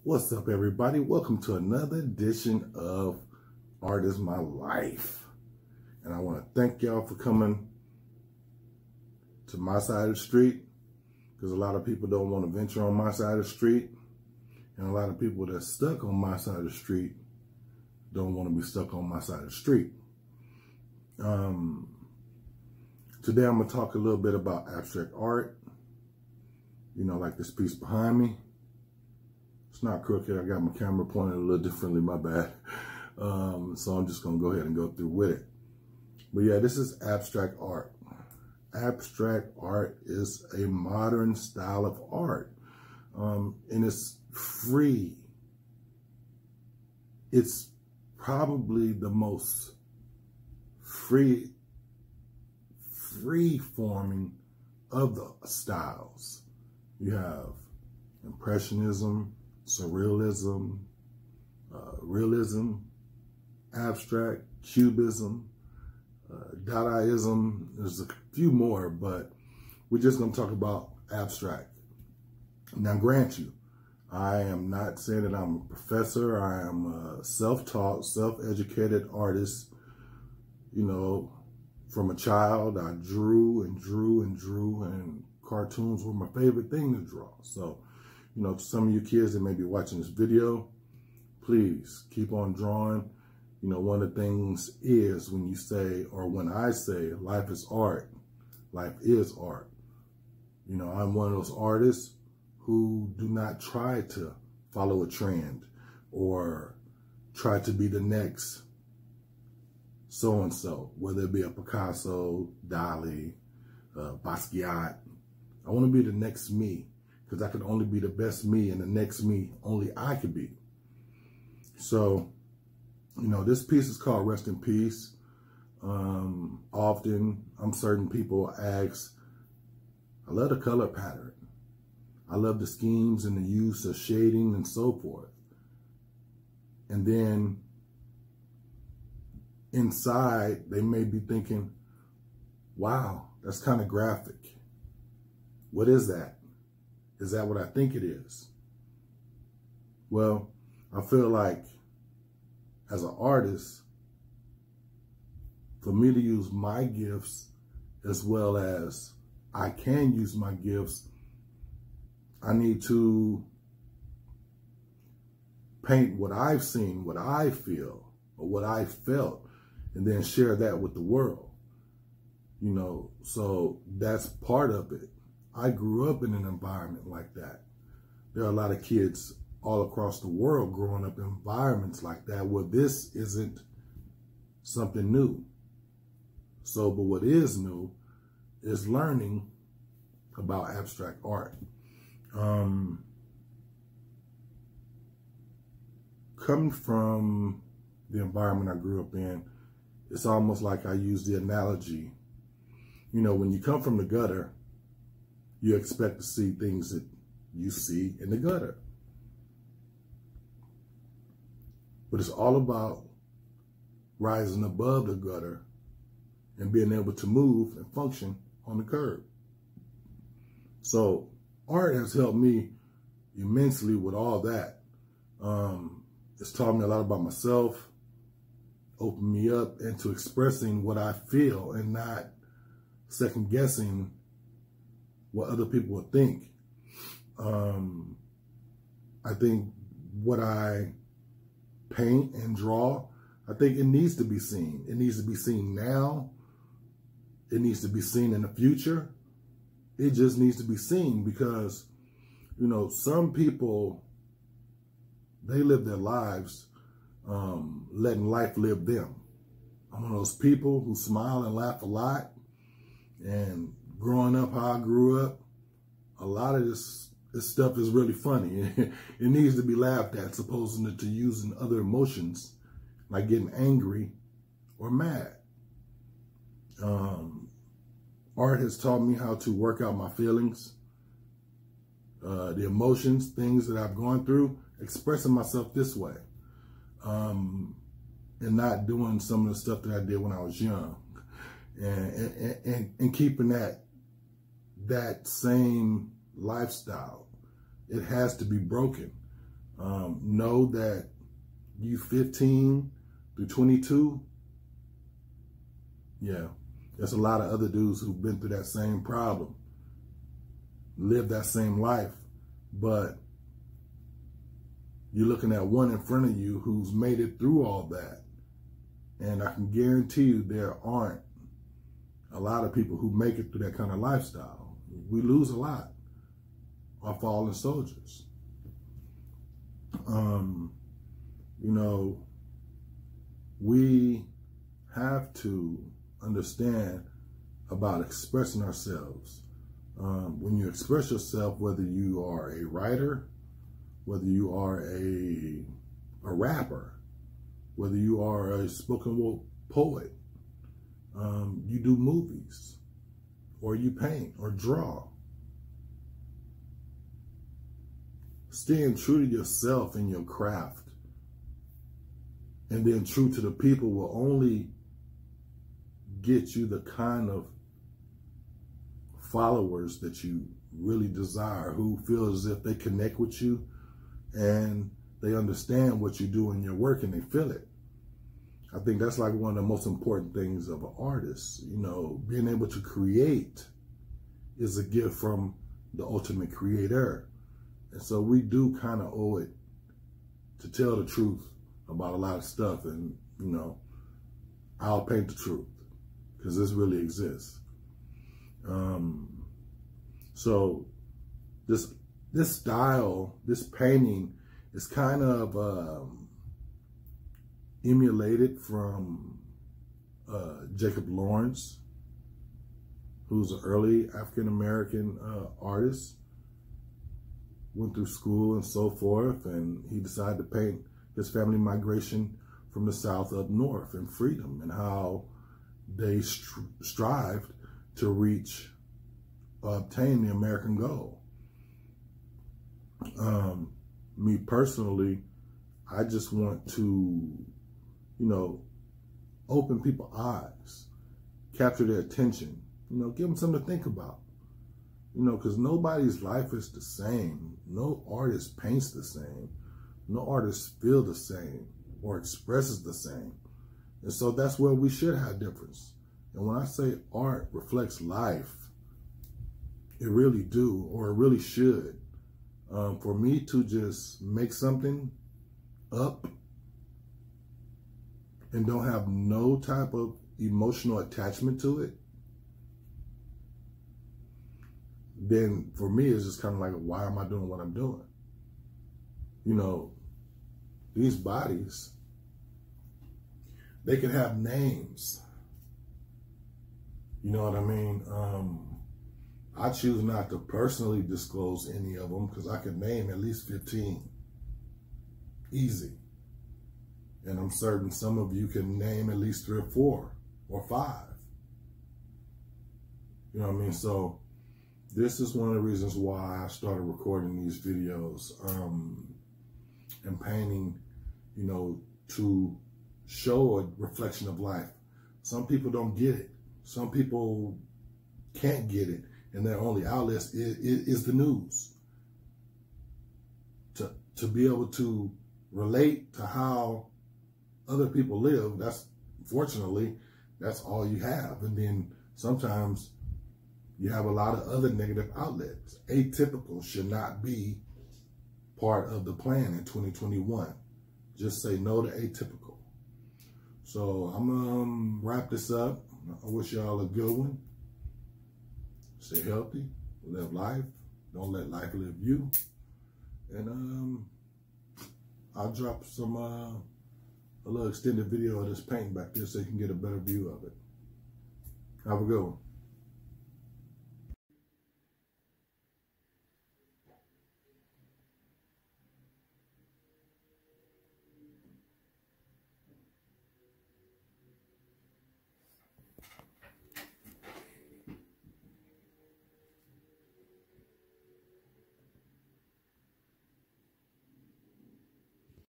What's up, everybody? Welcome to another edition of Art is My Life. And I want to thank y'all for coming to my side of the street, because a lot of people don't want to venture on my side of the street. And a lot of people that's stuck on my side of the street don't want to be stuck on my side of the street. Today I'm going to talk a little bit about abstract art. You know, like this piece behind me. It's not crooked. I got my camera pointed a little differently, my bad. So I'm just going to go ahead and go through with it. But yeah, this is abstract art. Abstract art is a modern style of art. And it's free. It's probably the most free forming of the styles. You have Impressionism, Surrealism, Realism, Abstract, Cubism, Dadaism. There's a few more, but we're just going to talk about abstract. Now, grant you, I am not saying that I'm a professor. I am a self-taught, self-educated artist. You know, from a child, I drew and drew and drew, and cartoons were my favorite thing to draw. So, you know, to some of you kids that may be watching this video, please keep on drawing. You know, one of the things is when you say, or when I say, life is art, life is art. You know, I'm one of those artists who do not try to follow a trend or try to be the next so-and-so, whether it be a Picasso, Dali, Basquiat. I want to be the next me, because I could only be the best me, and the next me only I could be. So, you know, this piece is called Rest in Peace. Often, certain people ask, I love the color pattern. I love the schemes and the use of shading and so forth. And then inside, they may be thinking, wow, that's kind of graphic. What is that? Is that what I think it is? Well, I feel like as an artist, for me to use my gifts as well as I can use my gifts, I need to paint what I've seen, what I feel, or what I felt, and then share that with the world. You know, so that's part of it. I grew up in an environment like that. There are a lot of kids all across the world growing up in environments like that where this isn't something new. So, but what is new is learning about abstract art. Coming from the environment I grew up in, it's almost like I use the analogy. You know, when you come from the gutter, you expect to see things that you see in the gutter. But it's all about rising above the gutter and being able to move and function on the curb. So art has helped me immensely with all that. It's taught me a lot about myself, opened me up into expressing what I feel and not second guessing what other people would think. I think what I paint and draw, I think it needs to be seen. It needs to be seen now. It needs to be seen in the future. It just needs to be seen because, you know, some people, they live their lives letting life live them. I'm one of those people who smile and laugh a lot. And growing up how I grew up, a lot of this stuff is really funny. It needs to be laughed at, supposing to using other emotions like getting angry or mad. Art has taught me how to work out my feelings, the emotions, things that I've gone through, expressing myself this way, and not doing some of the stuff that I did when I was young, and keeping that same lifestyle. It has to be broken. Know that you 15 through 22, yeah, there's a lot of other dudes who've been through that same problem, lived that same life, but you're looking at one in front of you who's made it through all that. And I can guarantee you there aren't a lot of people who make it through that kind of lifestyle. We lose a lot, our fallen soldiers. You know, we have to understand about expressing ourselves. When you express yourself, whether you are a writer, whether you are a rapper, whether you are a spoken word poet, you do movies, or you paint or draw, staying true to yourself and your craft, and then true to the people will only get you the kind of followers that you really desire, who feel as if they connect with you and they understand what you do in your work and they feel it. I think that's like one of the most important things of an artist. You know, being able to create is a gift from the ultimate creator. And so we do kind of owe it to tell the truth about a lot of stuff. And, you know, I'll paint the truth because this really exists. So this style, this painting is kind of emulated from Jacob Lawrence, who's an early African-American artist, went through school and so forth, and he decided to paint his family migration from the South up north and freedom, and how they strived to reach, obtain the American goal. Me personally, I just want to, you know, open people's eyes, capture their attention, you know, give them something to think about, you know, because nobody's life is the same. No artist paints the same. No artist feels the same or expresses the same. And so that's where we should have difference. And when I say art reflects life, it really do, or it really should. For me to just make something up and don't have no type of emotional attachment to it, then for me it's just kind of like, why am I doing what I'm doing? You know, these bodies, they can have names. You know what I mean? I choose not to personally disclose any of them because I could name at least 15. Easy. And I'm certain some of you can name at least 3 or 4 or 5. You know what I mean? So this is one of the reasons why I started recording these videos and painting, you know, to show a reflection of life. Some people don't get it. Some people can't get it. And their only outlet is the news. To be able to relate to how other people live, fortunately, that's all you have. And then sometimes you have a lot of other negative outlets. Atypical should not be part of the plan in 2021. Just say no to atypical. So I'm going to wrap this up. I wish y'all a good one. Stay healthy, live life. Don't let life live you. And I'll drop some a little extended video of this painting back there so you can get a better view of it. Have a good one.